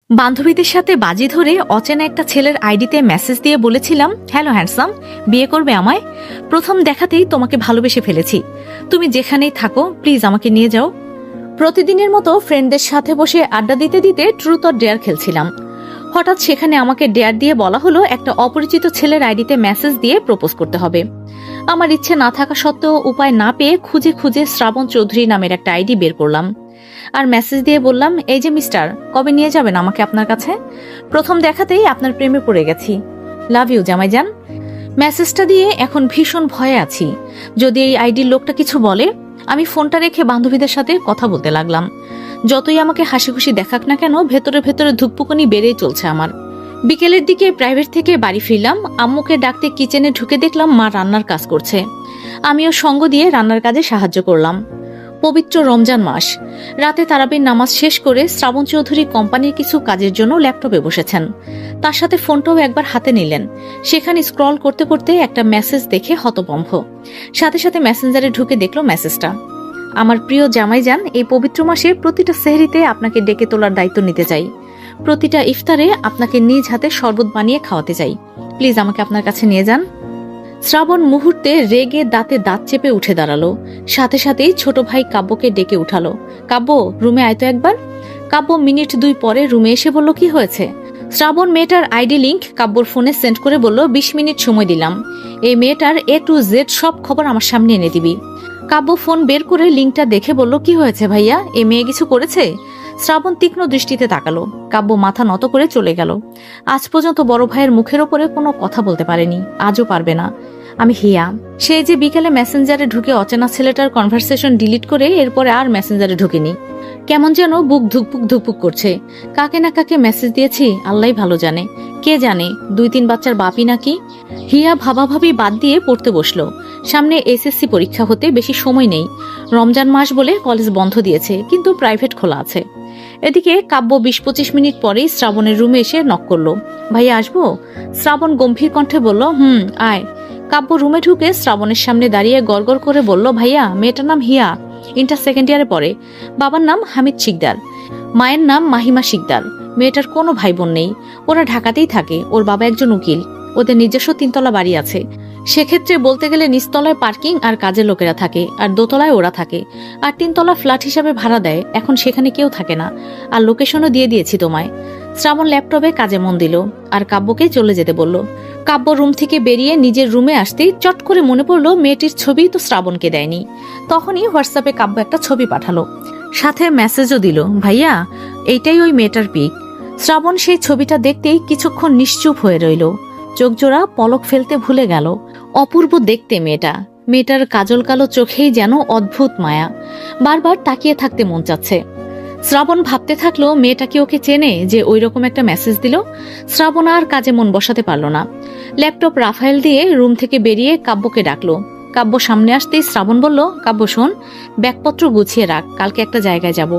বান্ধবীদের সাথে বাজি ধরে অচেনা একটা ছেলের আইডিতে মেসেজ দিয়ে বলেছিলাম, হ্যালো হ্যান্ডসাম, বিয়ে করবে আমায়? প্রথম দেখাতেই তোমাকে ভালোবেসে ফেলেছি। তুমি যেখানেই থাকো প্লিজ আমাকে নিয়ে যাও। প্রতিদিনের মতো ফ্রেন্ডদের সাথে বসে আড্ডা দিতে দিতে ট্রুথ অর ডেয়ার খেলছিলাম। হঠাৎ সেখানে আমাকে ডেয়ার দিয়ে বলা হলো একটা অপরিচিত ছেলের আইডিতে মেসেজ দিয়ে প্রপোজ করতে হবে। আমার ইচ্ছে না থাকা সত্ত্বেও উপায় না পেয়ে খুঁজে খুঁজে শ্রাবণ চৌধুরী নামের একটা আইডি বের করলাম আর মেসেজ দিয়ে বললাম, এই যে মিস্টার, কবে নিয়ে যাবেন আমাকে আপনার কাছে? প্রথম দেখাতেই আপনার প্রেমে পড়ে গেছি। লাভ ইউ জামাইজান। মেসেজটা দিয়ে এখন ভীষণ ভয়ে আছি, যদি এই আইডির লোকটা কিছু বলে। আমি ফোনটা রেখে বান্ধবীদের সাথে কথা বলতে লাগলাম। যতই আমাকে হাসি খুশি দেখাক না কেন, ভেতরে ভেতরে ধুকপুকুনি বেড়েই চলছে আমার। বিকেলের দিকে প্রাইভেট থেকে বাড়ি ফিরলাম। আম্মুকে ডাকতে কিচেনে ঢুকে দেখলাম মা রান্নার কাজ করছে। আমিও সঙ্গ দিয়ে রান্নার কাজে সাহায্য করলাম। পবিত্র রমজান মাস। রাতে তারাবির নামাজ শেষ করে শ্রাবণ চৌধুরী কোম্পানির কিছু কাজের জন্য ল্যাপটপে বসেছেন। তার সাথে ফোনটাও একবার হাতে নিলেন। সেখানে স্ক্রল করতে করতে একটা মেসেজ দেখে হতভম্ব। সাথে সাথে মেসেঞ্জারে ঢুকে দেখলো মেসেজটা, আমার প্রিয় জামাইজান, এই পবিত্র মাসে প্রতিটা সেহরিতে আপনাকে ডেকে তোলার দায়িত্ব নিতে চাই। প্রতিটা ইফতারে আপনাকে নিজ হাতে শরবত বানিয়ে খাওয়াতে চাই। প্লিজ আমাকে আপনার কাছে নিয়ে যান। শ্রাবণ মুহূর্তে রেগে দাঁতে দাঁত চেপে উঠে দাঁড়ালো। সাথে সাথেই ছোট ভাই কাব্যকে ডেকে উঠালো। কাব্য, রুমে আয় তো একবার। কাব্য মিনিট 2 পরে রুমে এসে বলল, কি হয়েছে? শ্রাবণ মেয়েটার আইডি লিংক কাব্যর ফোনে সেন্ড করে বলল, 20 মিনিট সময় দিলাম, এই মেয়েটার A to Z সব খবর আমার সামনে এনে দিবি। কাব্য ফোন বের করে লিংকটা দেখে বলল, কি হয়েছে ভাইয়া, এ মেয়ে কিছু করেছে? শ্রাবণ তীক্ষ্ণ দৃষ্টিতে তাকালো। কাব্য মাথা নত করে চলে গেল। আজ পর্যন্ত বড় ভাইয়ের মুখের ওপরে কোনো কথা বলতে পারেনি, আজও পারবে না। আমি হিয়া। সে যে বিকেলে মেসেঞ্জারে ঢুকে অচেনা ছেলেটার কনভারসেশন ডিলিট করে এরপরে আর মেসেঞ্জারে ঢুকেনি। কেমন যেন বুক ধুকপুক ধুকপুক করছে। কাকে না কাকে মেসেজ দিয়েছি আল্লাহ ভালো জানে। কে জানে 2-3 বাচ্চার বাপই নাকি। হিয়া ভাবাভাবি বাদ দিয়ে পড়তে বসলো। সামনে SSC পরীক্ষা হতে বেশি সময় নেই। রমজান মাস বলে কলেজ বন্ধ দিয়েছে, কিন্তু প্রাইভেট খোলা আছে। এদিকে কাব্য 20-25 মিনিট পরেই শ্রাবণের রুমে এসে নক করলো। ভাইয়া আসবো? শ্রাবণ গম্ভীর কণ্ঠে বলল, আয়। কাব্য রুমে ঢুকে শ্রাবণের সামনে দাঁড়িয়ে গড়গড় করে বলল, ভাইয়া, মেয়েটার নাম হিয়া, ইন্টার সেকেন্ড ইয়ারে পড়ে। বাবার নাম হামিদ শিকদার, মায়ের নাম মাহিমা শিকদার। মেয়েটার কোনো ভাই বোন নেই। ওরা ঢাকাতেই থাকে। ওর বাবা একজন উকিল। ওদের নিজস্ব 3তলা বাড়ি আছে। সেক্ষেত্রে বলতে গেলে নিচতলায় পার্কিং আর কাজের লোকেরা থাকে, আর দোতলায় ওরা থাকে, আর 3তলা ফ্ল্যাট হিসাবে ভাড়া দেয়। এখন সেখানে কেউ থাকে না। আর লোকেশনও দিয়ে দিয়েছি তোমায়। শ্রাবণ ল্যাপটপে কাজে মন দিল আর কাব্যকে চলে যেতে বলল। কাব্য রুম থেকে বেরিয়ে নিজের রুমে আসতেই চট করে মনে পড়লো মেয়েটির ছবি তো শ্রাবণকে দেয়নি। তখনই হোয়াটসঅ্যাপে কাব্য একটা ছবি পাঠালো, সাথে মেসেজও দিল, ভাইয়া, এইটাই ওই মেয়েটার পিক। শ্রাবণ সেই ছবিটা দেখতেই কিছুক্ষণ নিশ্চুপ হয়ে রইল। চোখজোড়া পলক ফেলতে ভুলে গেল। অপূর্ব দেখতে মেয়েটা। মেয়েটার কাজল কালো চোখেই যেন অদ্ভুত মায়া। বারবার তাকিয়ে থাকতে মন চাচ্ছে। শ্রাবণ ভাবতে থাকলো, মেয়েটা কি ওকে চেনে যে ওই রকম একটা মেসেজ দিল? শ্রাবণ আর কাজে মন বসাতে পারল না। ল্যাপটপ রাফায়েল দিয়ে রুম থেকে বেরিয়ে কাব্যকে ডাকলো। কাব্য সামনে আসতেই শ্রাবণ বলল, কাব্য শোন, ব্যাগপত্র গুছিয়ে রাখ, কালকে একটা জায়গায় যাব,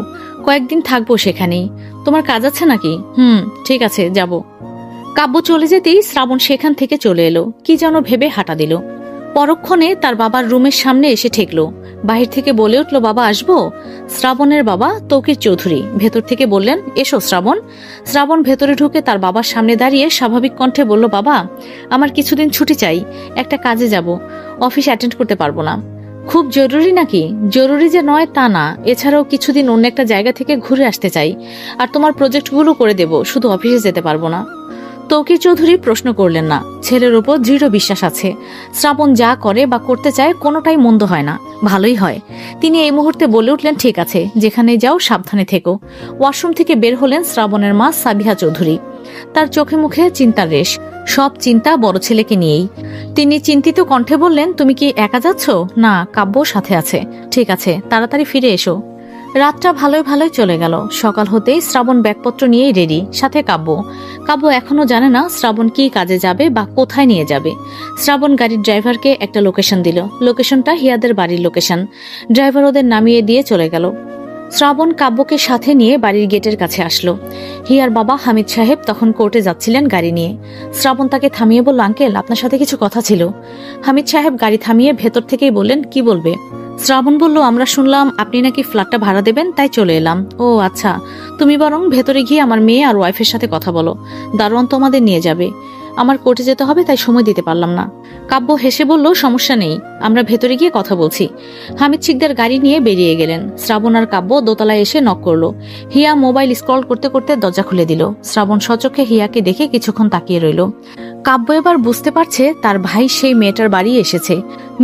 কয়েকদিন থাকবো সেখানেই। তোমার কাজ আছে নাকি? ঠিক আছে, যাব। কাব্য চলে যেতেই শ্রাবণ সেখান থেকে চলে এলো। কি যেন ভেবে হাঁটা দিল। পরক্ষণে তার বাবার রুমের সামনে এসে ঠেকলো। বাহির থেকে বলে উঠল, বাবা আসবো? শ্রাবণের বাবা তৌকির চৌধুরী ভেতর থেকে বললেন, এসো শ্রাবণ। শ্রাবণ ভেতরে ঢুকে তার বাবার সামনে দাঁড়িয়ে স্বাভাবিক কণ্ঠে বলল, বাবা, আমার কিছুদিন ছুটি চাই, একটা কাজে যাব, অফিস অ্যাটেন্ড করতে পারবো না। খুব জরুরি নাকি? জরুরি যে নয় তা না, এছাড়াও কিছুদিন অন্য একটা জায়গা থেকে ঘুরে আসতে চাই, আর তোমার প্রজেক্টগুলো করে দেব, শুধু অফিসে যেতে পারবো না। তৌকির চৌধুরী প্রশ্ন করলেন না। ছেলের উপর দৃঢ় বিশ্বাস আছে। শ্রাবণ যা করে বা করতে চায় কোনোটাই মন্দ হয় না, ভালোই হয়। তিনি এই মুহূর্তে বলে উঠলেন, ঠিক আছে, যেখানে যাও সাবধানে থেকো। ওয়াশরুম থেকে বের হলেন শ্রাবণের মা সাবিহা চৌধুরী। তার চোখে মুখে চিন্তার রেশ। সব চিন্তা বড় ছেলেকে নিয়েই। তিনি চিন্তিত কণ্ঠে বললেন, তুমি কি একা যাচ্ছ? না, কাব্য সাথে আছে। ঠিক আছে, তাড়াতাড়ি ফিরে এসো। রাতটা ভালোই ভালোই চলে গেল। সকাল হতেই শ্রাবণ ব্যাগপত্র নিয়েই রেডি, সাথে কাব্য। কাব্য এখনো জানে না শ্রাবণ কি কাজে যাবে বা কোথায় নিয়ে যাবে। শ্রাবণ গাড়ির ড্রাইভারকে একটা লোকেশন দিল। লোকেশনটা হিয়াদের বাড়ির লোকেশন। ড্রাইভার ওদের নামিয়ে দিয়ে চলে গেল। শ্রাবণ কাব্যকে সাথে নিয়ে বাড়ির গেটের কাছে আসলো। হিয়ার বাবা হামিদ সাহেব তখন কোর্টে যাচ্ছিলেন গাড়ি নিয়ে। শ্রাবণ তাকে থামিয়ে বলল, আঙ্কেল, আপনার সাথে কিছু কথা ছিল। হামিদ সাহেব গাড়ি থামিয়ে ভেতর থেকেই বললেন, কি বলবে? শ্রাবণ বলল, আমরা শুনলাম আপনি নাকি ফ্ল্যাটটা ভাড়া দেবেন, তাই চলে এলাম। ও আচ্ছা, তুমি বরং ভেতরে গিয়ে আমার মেয়ে আর ওয়াইফের সাথে কথা বলো, দারোয়ান তোমাদের নিয়ে যাবে। আমার কোর্টে যেতে হবে, তাই সময় দিতে পারলাম না। কাব্য হেসে বলল, সমস্যা নেই, আমরা ভেতরে গিয়ে কথা বলছি। হামিদ শিকদার গাড়ি নিয়ে বেরিয়ে গেলেন। শ্রাবণ আর কাব্য দোতলায় এসে নক করলো। হিয়া মোবাইল স্ক্রল করতে করতে দরজা খুলে দিল। শ্রাবণ সচক্ষে হিয়াকে দেখে কিছুক্ষণ তাকিয়ে রইল। কাব্য এবার বুঝতে পারছে তার ভাই সেই মেয়েটার বাড়ি এসেছে।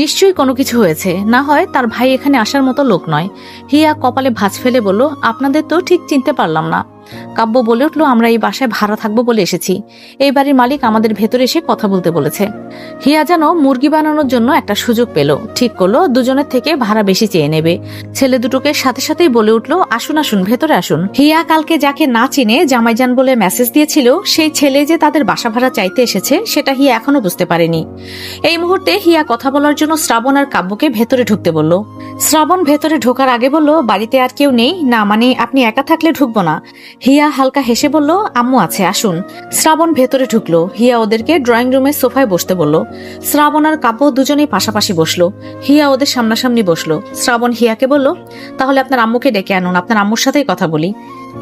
নিশ্চয়ই কোনো কিছু হয়েছে, না হয় তার ভাই এখানে আসার মতো লোক নয়। হিয়া কপালে ভাঁজ ফেলে বলল, আপনাদের তো ঠিক চিনতে পারলাম না। কাব্য বলে উঠল, আমরা এই বাসায় ভাড়া থাকবো বলে এসেছি। এই বাড়ির মালিক আমাদের ভেতরে এসে কথা বলতে বলেছে। হিয়া যেন মুরগি বানানোর জন্য একটা সুযোগ পেল। ঠিক করলো দুজনের থেকে ভাড়া বেশি চেয়ে নেবে। ছেলে দুটোকে সাথে সাথেই বলে উঠল, আসুন আসুন, ভেতরে আসুন। হিয়া কালকে যাকে না চিনে জামাইজান বলে মেসেজ দিয়েছিল, সেই ছেলে যে তাদের বাসা ভাড়া চাইতে এসেছে সেটা হিয়া এখনো বুঝতে পারেনি। এই মুহূর্তে হিয়া কথা বলার জন্য শ্রাবণ আর কাব্যকে ভেতরে ঢুকতে বলল। শ্রাবণ ভেতরে ঢোকার আগে বলল, বাড়িতে আর কেউ নেই না? মানে আপনি একা থাকলে ঢুকবো না। হিয়া হালকা হেসে বলল, আম্মু আছে, আসুন। শ্রাবণ ভেতরে ঢুকলো। হিয়া ওদেরকে ড্রয়িং রুমের সোফায় বসতে বলল। শ্রাবণ আর কাব্য দুজনেই পাশাপাশি বসলো। হিয়া ওদের সামনাসামনি বসলো। শ্রাবণ হিয়াকে বলল, তাহলে আপনার আম্মুকে ডেকে আনুন, আপনার আম্মুর সাথেই কথা বলি।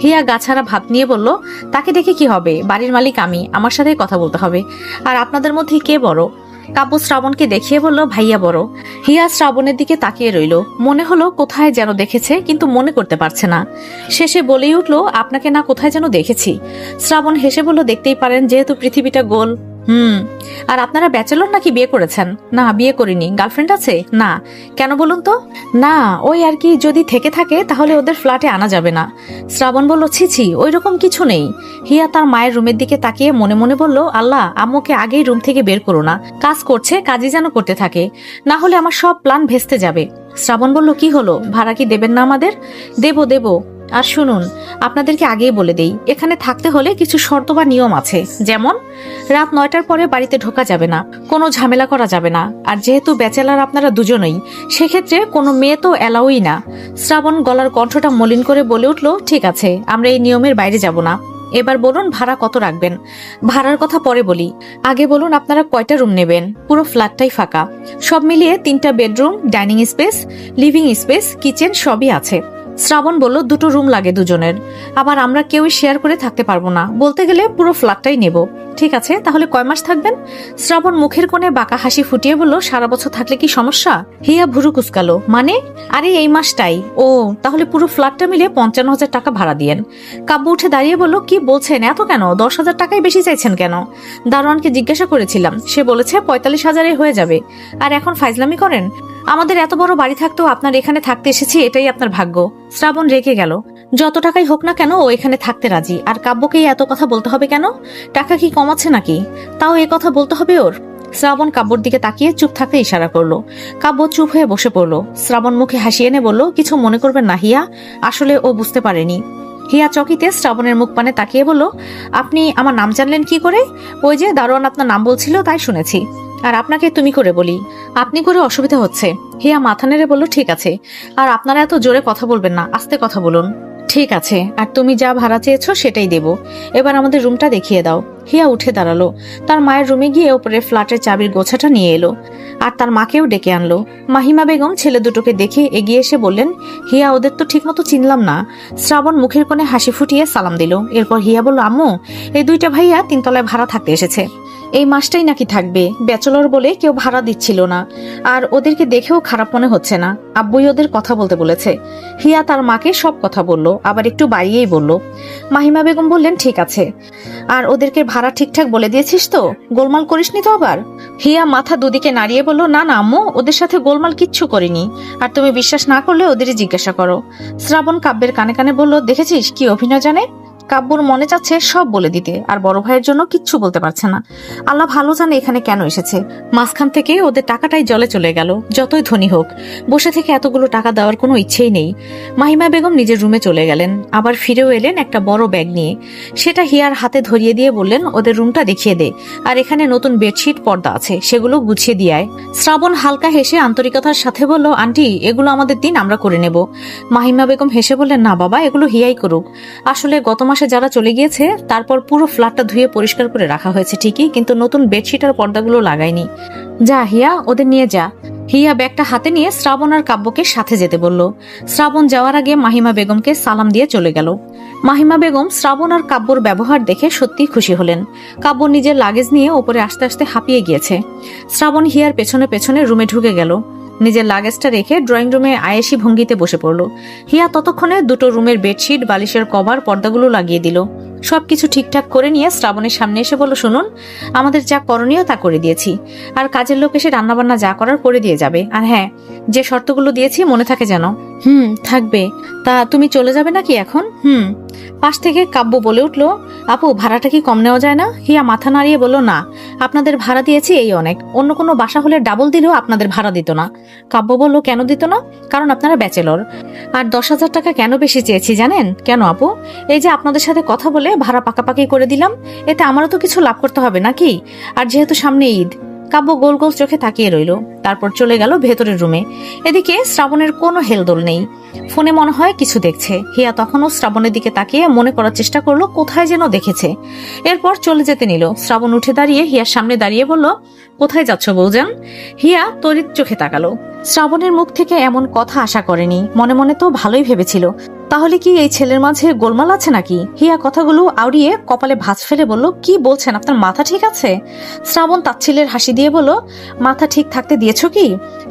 হিয়া গাছাড়া ভাব নিয়ে বলল, তাকে দেখে কি হবে, বাড়ির মালিক আমি, আমার সাথেই কথা বলতে হবে। আর আপনাদের মধ্যে কে বড়? কাব্য শ্রাবণকে দেখিয়ে বলল, ভাইয়া বড়। হিয়া শ্রাবণের দিকে তাকিয়ে রইল। মনে হলো কোথায় যেন দেখেছে, কিন্তু মনে করতে পারছে না। শেষে বলেই উঠল, আপনাকে না কোথায় যেন দেখেছি। শ্রাবণ হেসে বলল, দেখতেই পারেন, যেহেতু পৃথিবীটা গোল। আর আপনারা ব্যাচেলর নাকি বিয়ে করেছেন? না, বিয়ে করিনি। গার্লফ্রেন্ড আছে? না। কেন বলুন তো? না, ওই আর কি, যদি থেকে থাকে তাহলে ওদের ফ্ল্যাটে আনা যাবে না। শ্রাবণ বলল, ছি, ওই রকম কিছু নেই। হিয়া তার মায়ের রুমের দিকে তাকিয়ে মনে মনে বলল, আল্লাহ, আম্মুকে আগেই রুম থেকে বের করো না। কাজ করছে, কাজই যেন করতে থাকে, না হলে আমার সব প্ল্যান ভেস্তে যাবে। শ্রাবণ বলল, কি হলো, ভাড়া কি দেবেন না আমাদের? দেব। আর শুনুন, আপনাদেরকে আগেই বলে দেই, এখানে থাকতে হলে কিছু শর্ত বা নিয়ম আছে। যেমন, রাত 9টার পরে বাড়িতে ঢোকা যাবে না, কোনো ঝামেলা করা যাবে না। আর যেহেতু ব্যাচেলার আপনারা দুজনেই, সেক্ষেত্রে কোনো মেয়ে তো এলাওই না। শ্রাবণ গলার কণ্ঠটা মলিন করে বলে উঠল, ঠিক আছে, আমরা এই নিয়মের বাইরে যাব না। এবার বলুন, ভাড়া কত রাখবেন? ভাড়ার কথা পরে বলি, আগে বলুন আপনারা কয়টা রুম নেবেন? পুরো ফ্ল্যাটটাই ফাঁকা, সব মিলিয়ে 3টা bedroom, dining space, living space, kitchen সবই আছে। শ্রাবণ বলল, 2টো রুম লাগে দুজনের, আবার আমরা কেউই শেয়ার করে থাকতে পারবো না, বলতে গেলে পুরো ফ্ল্যাটটাই নেব। ঠিক আছে, তাহলে কয় মাস থাকবেন? শ্রাবণ মুখের কোণে বাঁকা হাসি ফুটিয়ে বলল, সারা বছর থাকলে কি সমস্যা? হিয়া ভুরু কুচকালো, মানে? আরে এই মাসটাই। ও, তাহলে পুরো ফ্ল্যাটটা মিলে 55,000 টাকা ভাড়া দিয়েন। কাব্য উঠে দাঁড়িয়ে বলল, কি বলছেন, এত কেন? 10,000 টাকাই বেশি চাইছেন কেন? দারোয়ানকে জিজ্ঞাসা করেছিলাম, সে বলেছে 45,000-এ হয়ে যাবে। আর এখন ফাইজলামি করেন? আমাদের এত বড় বাড়ি থাকতেও আপনার এখানে থাকতে এসেছি, এটাই আপনার ভাগ্য। শ্রাবণ রেগে গেল। যত টাকাই হোক না কেন, ও এখানে থাকতে রাজি। আর কাব্যকেই এত কথা বলতে হবে কেন? টাকা কি কমাচ্ছে নাকি? তাও এ কথা বলতে হবে ওর? শ্রাবণ কাব্যর দিকে তাকিয়ে চুপ থাকতে ইশারা করলো। কাব্য চুপ হয়ে বসে পড়লো। শ্রাবণ মুখে হাসি এনে বলল, কিছু মনে করবেন না হিয়া, আসলে ও বুঝতে পারেনি। হিয়া চকিতে শ্রাবণের মুখ পানে তাকিয়ে বলল, আপনি আমার নাম জানলেন কি করে? ওই যে দারোয়ান আপনার নাম বলছিল, তাই শুনেছি। আর আপনাকে তুমি করে বলি, আপনি করে অসুবিধা হচ্ছে। হিয়া মাথা নেড়ে বলল, ঠিক আছে, আর আপনারা এত জোরে কথা বলবেন না, আস্তে কথা বলুন। ঠিক আছে, আর তুমি যা ভাড়া চেয়েছো সেটাই দেব। এবার আমাদের রুমটা দেখিয়ে দাও। হিয়া উঠে দাঁড়ালো। তার মায়ের রুমে গিয়ে ওপরে ফ্ল্যাটের চাবির গোছাটা নিয়ে এলো, আর তার মাকেও ডেকে আনলো। মাহিমা বেগম ছেলে দুটোকে দেখে এগিয়ে এসে বললেন, হিয়া, ওদের তো ঠিকমতো চিনলাম না। শ্রাবণ মুখের কোণে হাসি ফুটিয়ে সালাম দিল। এরপর হিয়া বলল, আম্মু, এই 2টা ভাইয়া 3 তলায় ভাড়া থাকতে এসেছে। এই মাসটাই নাকি থাকবে। ব্যাচেলর বলে কেউ ভাড়া দিচ্ছিল না, আর ওদেরকে দেখেও খারাপ মনে হচ্ছে না। আব্বুই ওদের কথা বলতে বলেছে। হিয়া তার মাকে সব কথা বলল, আবার একটু বাড়িয়েই বলল। মাহিমা বেগম বললেন, ঠিক আছে, আর ওদেরকে ভাড়া ঠিকঠাক বলে দিয়েছিস তো? গোলমাল করিসনি তো আবার? হিয়া মাথা দুদিকে নাড়িয়ে বলল, না না আম্মু, ওদের সাথে গোলমাল কিচ্ছু করিনি। আর তুমি বিশ্বাস না করলে ওদেরই জিজ্ঞাসা করো। শ্রাবণ কাব্যের কানে কানে বলল, দেখেছিস কি অভিনয় জানে? কাব্যর মনে চাচ্ছে সব বলে দিতে, আর বড় ভাইয়ের জন্য কিচ্ছু বলতে পারছে না। আল্লাহ ভালো জানে এখানে কেন এসেছে। মাঝখান থেকে ওদের টাকাটাই জলে চলে গেল। যতই ধনী হোক, বসে থেকে এতগুলো টাকা দেওয়ার কোনো ইচ্ছেই নেই। মাহিমা বেগম নিজের রুমে চলে গেলেন, আবার ফিরেও এলেন একটা বড় ব্যাগ নিয়ে। সেটা হিয়ার হাতে ধরিয়ে দিয়ে বললেন, ওদের রুমটা দেখিয়ে দে, আর এখানে নতুন বেডশিট পর্দা আছে, সেগুলো গুছিয়ে দিয়ে আয়। শ্রাবণ হালকা হেসে আন্তরিকতার সাথে বলল, আন্টি, এগুলো আমাদের দিন, আমরা করে নেব। মাহিমা বেগম হেসে বললেন, না বাবা, এগুলো হিয়াই করুক। আসলে গত মাসে যারা চলে গিয়েছে তারপর পুরো ফ্ল্যাটটা ধুয়ে পরিষ্কার করে রাখা হয়েছে ঠিকই, কিন্তু নতুন বেডশিট আর পর্দাগুলো লাগায়নি। যা হিয়া, ওদের নিয়ে যা। হিয়া ব্যাগটা হাতে নিয়ে শ্রাবণ আর কাব্যকে সাথে যেতে বলল। শ্রাবণ যাওয়ার আগে মাহিমা বেগমকে সালাম দিয়ে চলে গেল। মাহিমা বেগম শ্রাবণ আর কাব্যর ব্যবহার দেখে সত্যিই খুশি হলেন। কাব্য নিজের লাগেজ নিয়ে ওপরে আসতে আসতে হাঁপিয়ে গিয়েছে। শ্রাবণ হিয়ার পেছনে পেছনে রুমে ঢুকে গেল। নিজের লাগেজটা রেখে ড্রয়িং রুমে আয়েশি ভঙ্গিতে বসে পড়ল। হিয়া ততক্ষণে দুটো রুমের বেডশিট, বালিশের কভার, পর্দাগুলো লাগিয়ে দিল। সবকিছু ঠিকঠাক করে নিয়ে শ্রাবণের সামনে এসে বলল, শুনুন, আমাদের যা করণীয় তা করে দিয়েছি, আর কাজের লোক এসে রান্নাবান্না যা করার করে দিয়ে যাবে। আর হ্যাঁ, যে শর্তগুলো দিয়েছি মনে থাকে যেন। থাকবে। তা তুমি চলে যাবে নাকি এখন? পাশ থেকে কাব্য বলে উঠল, আপু ভাড়াটা কি কম নেওয়া যায় না? হিয়া মাথা নাড়িয়ে বলল, না, আপনাদের ভাড়া দিয়েছি এই অনেক, অন্য কোনো বাসা হলে ডাবল দিলেও আপনাদের ভাড়া দিত না। কাব্য বলল, কেন দিত না? কারণ আপনারা ব্যাচেলর। আর 10,000 টাকা কেন বেশি চেয়েছি জানেন? কেন আপু? এই যে আপনাদের সাথে কথা বলে ভাড়া পাকাপাকি করে দিলাম, এতে আমারও তো কিছু লাভ করতে হবে নাকি? আর যেহেতু সামনে ঈদ। কাব্য গোল গোল চোখে তাকিয়ে রইল, তারপর চলে গেল ভেতরের রুমে। এদিকে শ্রাবণের কোনো হেলদোল নেই, ফোনে মনে হয় কিছু দেখছে। হিয়া তখনও শ্রাবণের দিকে তাকিয়ে মনে করার চেষ্টা করলো কোথায় যেন দেখেছে। এরপর চলে যেতে নিল। শ্রাবণ উঠে দাঁড়িয়ে হিয়ার সামনে দাঁড়িয়ে বলল, কোথায় যাচ্ছ বৌজান? হিয়া তড়িৎ চোখে তাকালো। শ্রাবণের মুখ থেকে এমন কথা আশা করেনি। মনে মনে তো ভালোই ভেবেছিল, তাহলে কি এই ছেলের মাঝে গোলমাল আছে নাকি? হিয়া কথাগুলো আউড়িয়ে কপালে ভাঁজ ফেলে বলল, কি বলছেন? আপনার মাথা ঠিক আছে? শ্রাবণ তাচ্ছিলের হাসি দিয়ে বলল, মাথা ঠিক থাকতে দিয়েছ কি?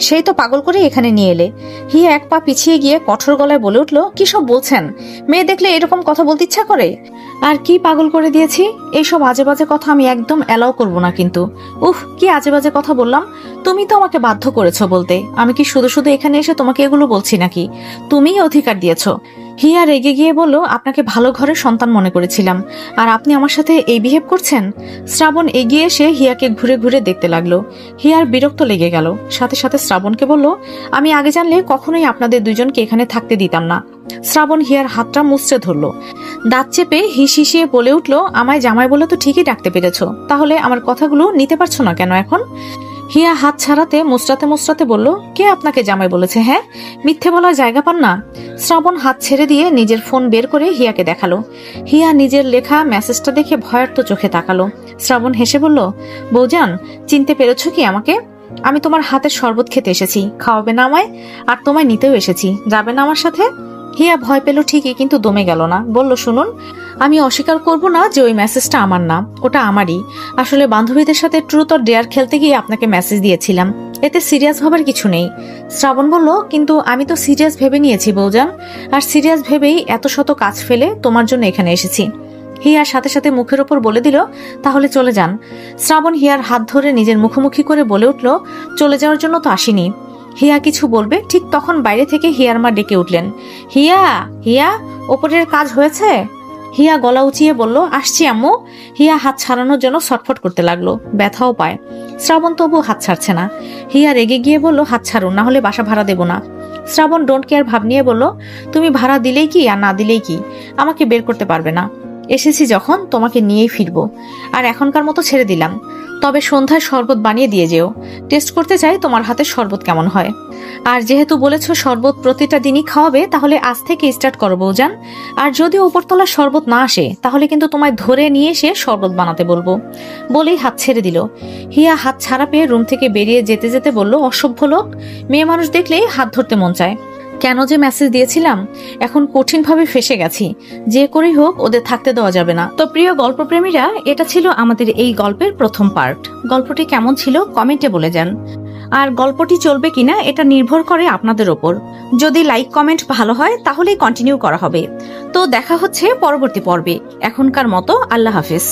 সেই তো পাগল করে এখানে নিয়ে এলে। হিয়া এক পা পিছিয়ে গিয়ে কঠোর গলায় বলে উঠল, কি সব বলছেন? মেয়ে দেখলে এরকম কথা বলতে ইচ্ছা করে? আর কি পাগল করে দিয়েছি? এইসব আজে বাজে কথা আমি একদম অ্যালাউ করব না কিন্তু। কি আজে বাজে কথা বললাম? তুমি তো আমাকে বাধ্য করেছো বলতে। আমি কি শুধু শুধু এখানে এসে তোমাকে এগুলো বলছি নাকি? তুমিই অধিকার দিয়েছো। হিয়া রেগে গিয়ে বলল, আপনাকে ভালো ঘরের সন্তান মনে করেছিলাম, আর আপনি আমার সাথে এই বিহেভ করছেন? শ্রাবণ এগিয়ে এসে হিয়াকে ঘুরে ঘুরে দেখতে লাগলো। হিয়ার বিরক্ত লেগে গেল। সাথে সাথে শ্রাবণকে বলল, আমি আগে জানলে কখনোই আপনাদের দুজনকে এখানে থাকতে দিতাম না। শ্রাবণ হিয়ার হাতটা মুচড়ে ধরল, দাঁত চেপে হিসিয়ে বলে উঠল, আমায় জামাই বলে তো ঠিকই ডাকতে পেরেছো, তাহলে আমার কথাগুলো নিতে পারছো না কেন এখন? হিয়া হাত ছাড়াতে মুচড়াতে মুচড়াতে বলল, কে আপনাকে জামাই বলেছে? হ্যাঁ, মিথ্যে বলার জায়গা পান না? শ্রাবণ হাত ছেড়ে দিয়ে নিজের ফোন বের করে হিয়াকে দেখালো। হিয়া নিজের লেখা মেসেজটা দেখে ভয়ার্ত চোখে তাকালো। শ্রাবণ হেসে বলল, বৌজান, চিনতে পেরেছো কি আমাকে? আমি তোমার হাতের শরবত খেতে এসেছি, খাওয়াবে না আমায়? আর তোমায় নিতেও এসেছি, যাবে না আমার সাথে? হিয়া ভয় পেল ঠিকই, কিন্তু দমে গেল না। বলল, শুনুন, আমি অস্বীকার করব না যে ওই মেসেজটা আমার না, ওটা আমারই। আসলে বান্ধবীদের সাথে ট্রুথ অর ডেয়ার খেলতে গিয়ে আপনাকে মেসেজ দিয়েছিলাম, এতে সিরিয়াস হবার কিছু নেই। শ্রাবণ বলল, কিন্তু আমি তো সিরিয়াস ভেবে নিয়েছি বৌজান, আর সিরিয়াস ভেবেই এত শত কাজ ফেলে তোমার জন্য এখানে এসেছি। হিয়ার সাথে সাথে মুখের ওপর বলে দিল, তাহলে চলে যান। শ্রাবণ হিয়ার হাত ধরে নিজের মুখোমুখি করে বলে উঠল, চলে যাওয়ার জন্য তো আসিনি। হিয়া কিছু বলবে, ঠিক তখন বাইরে থেকে হিয়ার মা ডেকে উঠলেন, হিয়া, হিয়া, ওপরের কাজ হয়েছে? হিয়া গলা উঁচিয়ে বলল, আসছি আম্মু। হিয়া হাত ছাড়ানোর জন্য ছটফট করতে লাগলো, ব্যথাও পায়। শ্রাবণ তবু হাত ছাড়ছে না। হিয়া রেগে গিয়ে বলল, হাত ছাড়ুন, না হলে বাসা ভাড়া দেব না। শ্রাবণ ডোন্ট কেয়ার ভাব নিয়ে বলল, তুমি ভাড়া দিলেই কি আর না দিলেই কি, আমাকে বের করতে পারবে না। এসেছি যখন তোমাকে নিয়েই ফিরবো, আর এখনকার মতো ছেড়ে দিলাম। তবে সন্ধ্যায় শরবত বানিয়ে দিয়ে যেও, টেস্ট করতে চাই তোমার হাতের শরবত কেমন হয়। আর যেহেতু বলেছ শরবত প্রতিটা দিনই খাওয়াবে, তাহলে আজ থেকে স্টার্ট করো বৌজান। আর যদি উপরতলার শরবত না আসে, তাহলে কিন্তু তোমায় ধরে নিয়ে এসে শরবত বানাতে বলবো। বলেই হাত ছেড়ে দিল। হিয়া হাত ছাড়া পেয়ে রুম থেকে বেরিয়ে যেতে যেতে বলল, অসভ্য লোক, মেয়ে মানুষ দেখলেই হাত ধরতে মন চায়। কেন যে মেসেজ দিয়েছিলাম, এখন কঠিনভাবে ফেসে গেছি। যে করেই হোক ওদের থাকতে দেওয়া যাবে না। তো প্রিয় গল্পপ্রেমীরা, এটা ছিল আমাদের এই গল্পের প্রথম পার্ট। গল্পটি কেমন ছিল কমেন্টে বলে যান। আর গল্পটি চলবে কিনা এটা নির্ভর করে আপনাদের ওপর। যদি লাইক কমেন্ট ভালো হয় তাহলেই কন্টিনিউ করা হবে। তো দেখা হচ্ছে পরবর্তী পর্বে। এখনকার মতো আল্লাহ হাফিজ।